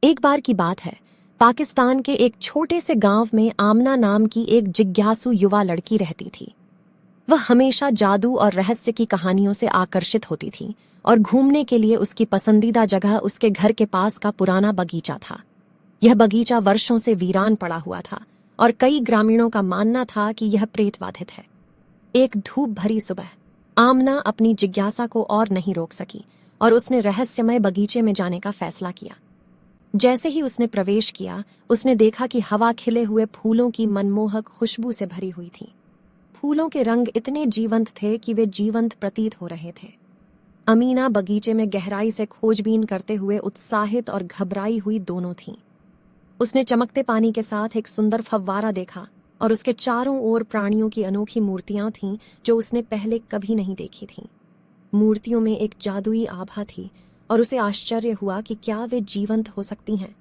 एक बार की बात है, पाकिस्तान के एक छोटे से गांव में आमना नाम की एक जिज्ञासु युवा लड़की रहती थी। वह हमेशा जादू और रहस्य की कहानियों से आकर्षित होती थी और घूमने के लिए उसकी पसंदीदा जगह उसके घर के पास का पुराना बगीचा था। यह बगीचा वर्षों से वीरान पड़ा हुआ था और कई ग्रामीणों का मानना था कि यह प्रेतबाधित है। एक धूप भरी सुबह आमना अपनी जिज्ञासा को और नहीं रोक सकी और उसने रहस्यमय बगीचे में जाने का फैसला किया। जैसे ही उसने प्रवेश किया, उसने देखा कि हवा खिले हुए फूलों की मनमोहक खुशबू से भरी हुई थी। फूलों के रंग इतने जीवंत थे कि वे जीवंत प्रतीत हो रहे थे। अमीना बगीचे में गहराई से खोजबीन करते हुए उत्साहित और घबराई हुई दोनों थीं। उसने चमकते पानी के साथ एक सुंदर फव्वारा देखा और उसके चारों ओर प्राणियों की अनोखी मूर्तियां थीं जो उसने पहले कभी नहीं देखी थीं। मूर्तियों में एक जादुई आभा थी और उसे आश्चर्य हुआ कि क्या वे जीवंत हो सकती हैं।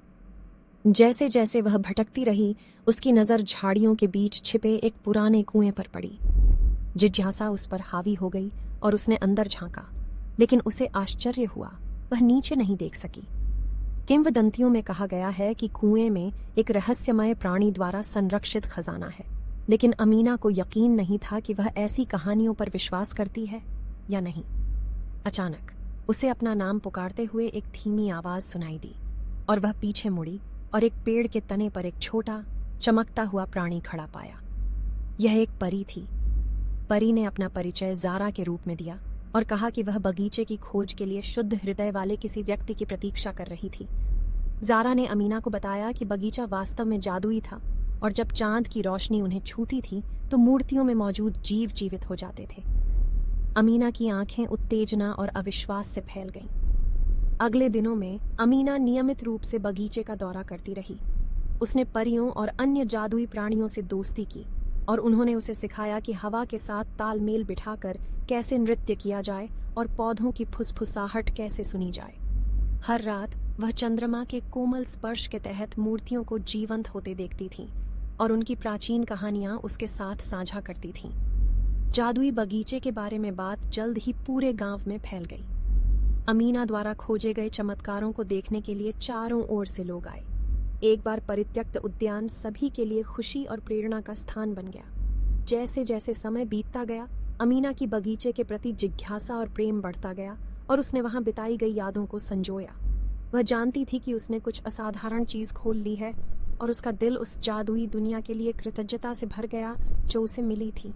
जैसे जैसे वह भटकती रही, उसकी नज़र झाड़ियों के बीच छिपे एक पुराने कुएं पर पड़ी। जिज्ञासा उस पर हावी हो गई और उसने अंदर झांका, लेकिन उसे आश्चर्य हुआ, वह नीचे नहीं देख सकी। किंवदंतियों में कहा गया है कि कुएं में एक रहस्यमय प्राणी द्वारा संरक्षित खजाना है, लेकिन अमीना को यकीन नहीं था कि वह ऐसी कहानियों पर विश्वास करती है या नहीं। अचानक उसे अपना नाम पुकारते हुए एक धीमी आवाज सुनाई दी और वह पीछे मुड़ी और एक पेड़ के तने पर एक छोटा चमकता हुआ प्राणी खड़ा पाया। यह एक परी थी। परी ने अपना परिचय ज़ारा के रूप में दिया और कहा कि वह बगीचे की खोज के लिए शुद्ध हृदय वाले किसी व्यक्ति की प्रतीक्षा कर रही थी। ज़ारा ने अमीना को बताया कि बगीचा वास्तव में जादुई था और जब चांद की रोशनी उन्हें छूती थी तो मूर्तियों में मौजूद जीव जीवित हो जाते थे। अमीना की आंखें उत्तेजना और अविश्वास से फैल गईं। अगले दिनों में अमीना नियमित रूप से बगीचे का दौरा करती रही। उसने परियों और अन्य जादुई प्राणियों से दोस्ती की और उन्होंने उसे सिखाया कि हवा के साथ तालमेल बिठाकर कैसे नृत्य किया जाए और पौधों की फुसफुसाहट कैसे सुनी जाए। हर रात वह चंद्रमा के कोमल स्पर्श के तहत मूर्तियों को जीवंत होते देखती थीं और उनकी प्राचीन कहानियां उसके साथ साझा करती थीं। जादुई बगीचे के बारे में बात जल्द ही पूरे गांव में फैल गई। अमीना द्वारा खोजे गए चमत्कारों को देखने के लिए चारों ओर से लोग आए। एक बार परित्यक्त उद्यान सभी के लिए खुशी और प्रेरणा का स्थान बन गया। जैसे जैसे समय बीतता गया, अमीना की बगीचे के प्रति जिज्ञासा और प्रेम बढ़ता गया और उसने वहां बिताई गई यादों को संजोया। वह जानती थी कि उसने कुछ असाधारण चीज खोल ली है और उसका दिल उस जादुई दुनिया के लिए कृतज्ञता से भर गया जो उसे मिली थी।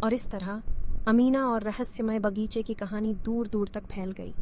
और इस तरह अमीना और रहस्यमय बगीचे की कहानी दूर दूर तक फैल गई।